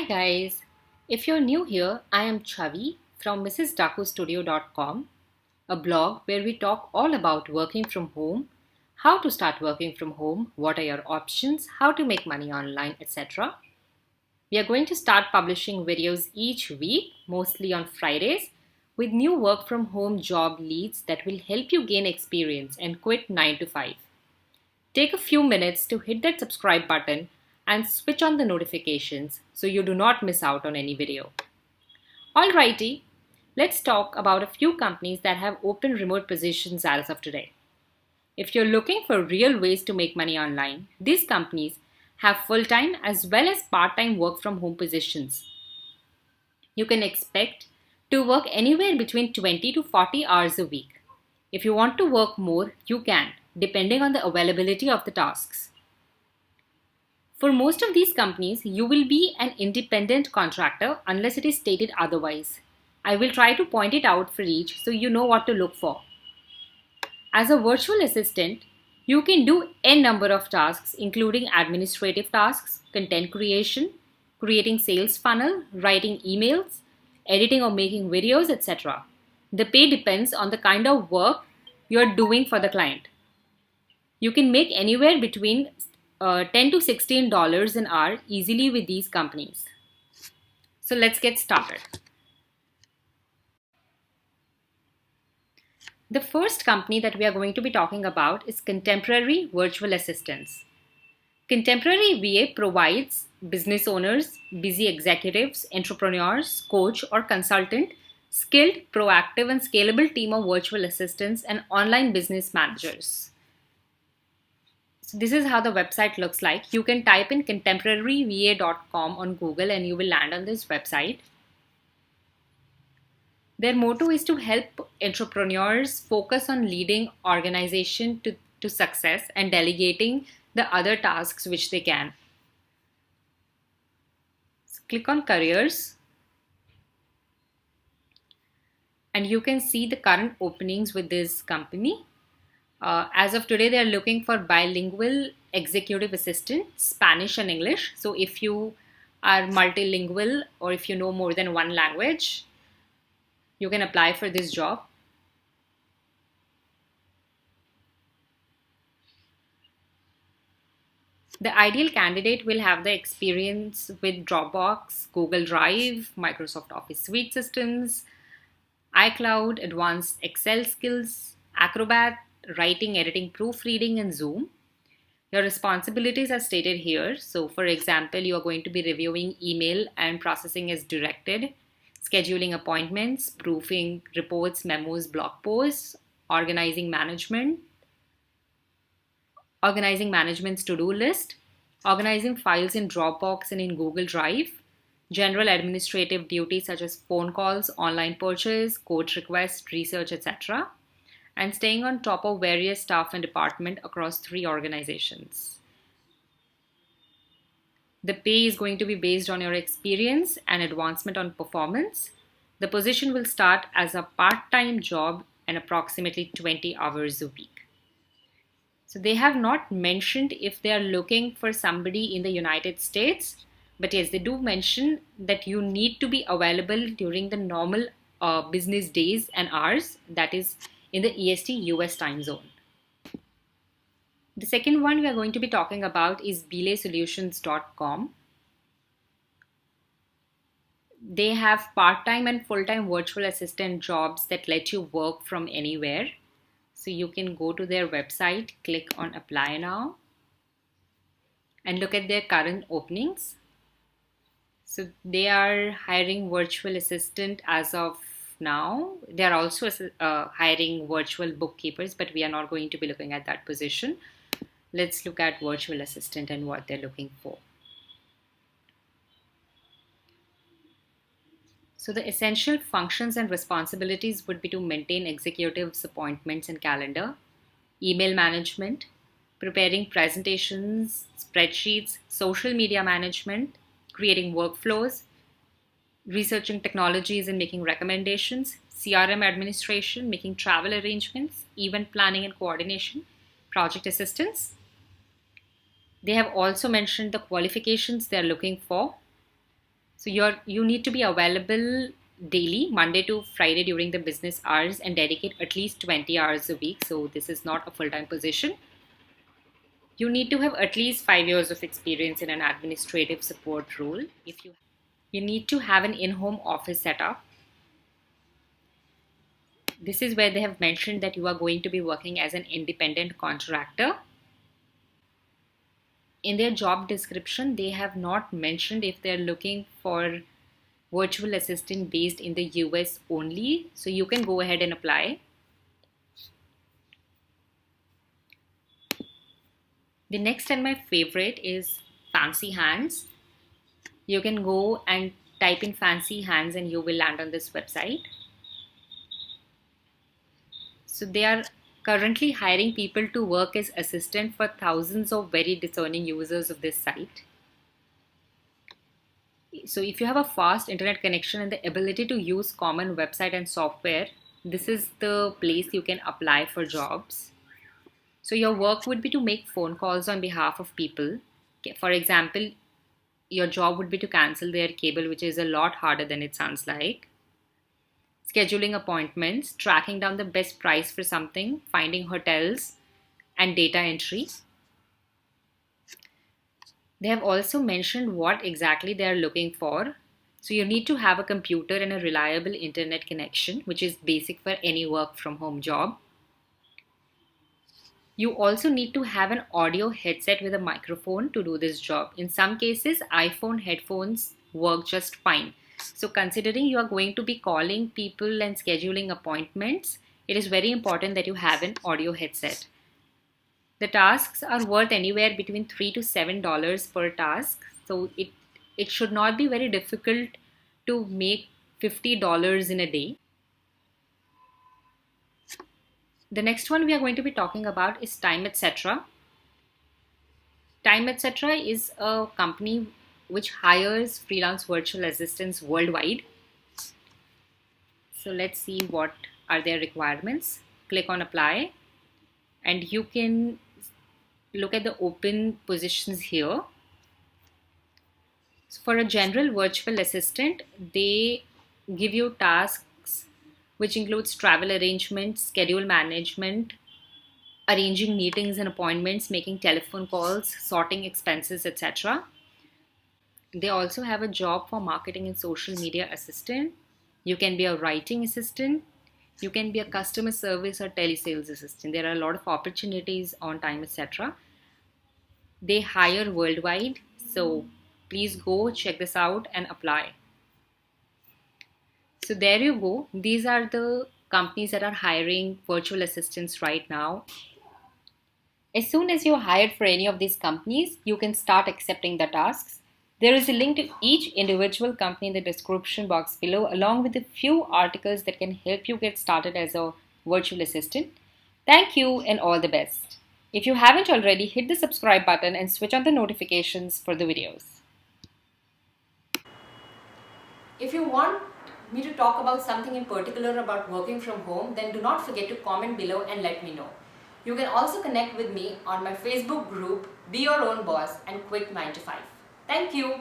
Hi guys, if you're new here, I am Chavi from mrsdakustudio.com, a blog where we talk all about working from home, how to start working from home, what are your options, how to make money online, etc. We are going to start publishing videos each week, mostly on Fridays, with new work from home job leads that will help you gain experience and quit 9 to 5. Take a few minutes to hit that subscribe button and switch on the notifications so you do not miss out on any video. Alrighty, let's talk about a few companies that have open remote positions as of today. If you're looking for real ways to make money online, these companies have full-time as well as part-time work from home positions. You can expect to work anywhere between 20 to 40 hours a week. If you want to work more, you can, depending on the availability of the tasks. For most of these companies, you will be an independent contractor unless it is stated otherwise. I will try to point it out for each so you know what to look for. As a virtual assistant, you can do n number of tasks including administrative tasks, content creation, creating sales funnel, writing emails, editing or making videos, etc. The pay depends on the kind of work you are doing for the client. You can make anywhere between $10 to $16 an hour easily with these companies. So let's get started. The first company that we are going to be talking about is Contemporary Virtual Assistants. Contemporary VA provides business owners, busy executives, entrepreneurs, coach or consultant, skilled, proactive and scalable team of virtual assistants and online business managers. So this is how the website looks like. You can type in contemporaryva.com on Google and you will land on this website. Their motto is to help entrepreneurs focus on leading organization to success and delegating the other tasks which they can. So click on careers and you can see the current openings with this company. As of today, they are looking for bilingual executive assistant, Spanish and English. So if you are multilingual or if you know more than one language, you can apply for this job. The ideal candidate will have the experience with Dropbox, Google Drive, Microsoft Office Suite systems, iCloud, advanced Excel skills, Acrobat, writing, editing, proofreading, and Zoom. Your responsibilities are stated here. So for example, you are going to be reviewing email and processing as directed, scheduling appointments, proofing reports, memos, blog posts, organizing management's to-do list, organizing files in Dropbox and in Google Drive, general administrative duties such as phone calls, online purchase, quote requests, research, etc., and staying on top of various staff and department across 3 organizations. The pay is going to be based on your experience and advancement on performance. The position will start as a part-time job and approximately 20 hours a week. So they have not mentioned if they are looking for somebody in the United States, but yes, they do mention that you need to be available during the normal business days and hours, that is in the EST US time zone. The second one we are going to be talking about is belaysolutions.com. They have part-time and full-time virtual assistant jobs that let you work from anywhere. So you can go to their website, click on apply now, and look at their current openings. So they are hiring virtual assistant as of now. They are also hiring virtual bookkeepers, but we are not going to be looking at that position. Let's look at virtual assistant and what they're looking for. So the essential functions and responsibilities would be to maintain executives' appointments and calendar, email management, preparing presentations, spreadsheets, social media management, creating workflows, researching technologies and making recommendations, CRM administration, making travel arrangements, event planning and coordination, project assistance. They have also mentioned the qualifications they are looking for. So you need to be available daily, Monday to Friday during the business hours, and dedicate at least 20 hours a week. So this is not a full-time position. You need to have at least 5 years of experience in an administrative support role. If you need to have an in-home office setup. This is where they have mentioned that you are going to be working as an independent contractor. In their job description, they have not mentioned if they're looking for virtual assistant based in the US only. So you can go ahead and apply. The next and my favorite is Fancy Hands. You can go and type in Fancy Hands and you will land on this website. So they are currently hiring people to work as assistant for thousands of very discerning users of this site. So if you have a fast internet connection and the ability to use common website and software, this is the place you can apply for jobs. So your work would be to make phone calls on behalf of people. Okay, for example, your job would be to cancel their cable, which is a lot harder than it sounds like. Scheduling appointments, tracking down the best price for something, finding hotels, and data entry. They have also mentioned what exactly they are looking for. So you need to have a computer and a reliable internet connection, which is basic for any work from home job. You also need to have an audio headset with a microphone to do this job. In some cases, iPhone headphones work just fine. So considering you are going to be calling people and scheduling appointments, it is very important that you have an audio headset. The tasks are worth anywhere between $3 to $7 per task. So it should not be very difficult to make $50 in a day. The next one we are going to be talking about is Time Etc. Time Etc. is a company which hires freelance virtual assistants worldwide. So let's see what are their requirements. Click on apply and you can look at the open positions here. So for a general virtual assistant, they give you tasks which includes travel arrangements, schedule management, arranging meetings and appointments, making telephone calls, sorting expenses, etc. They also have a job for marketing and social media assistant. You can be a writing assistant. You can be a customer service or telesales assistant. There are a lot of opportunities on Time Etc. They hire worldwide. So please go check this out and apply. So there you go. These are the companies that are hiring virtual assistants right now. As soon as you're hired for any of these companies, you can start accepting the tasks. There is a link to each individual company in the description box below, along with a few articles that can help you get started as a virtual assistant. Thank you and all the best. If you haven't already, hit the subscribe button and switch on the notifications for the videos. If you want me to talk about something in particular about working from home, then do not forget to comment below and let me know. You can also connect with me on my Facebook group, Be Your Own Boss and Quit 9 to 5. Thank you.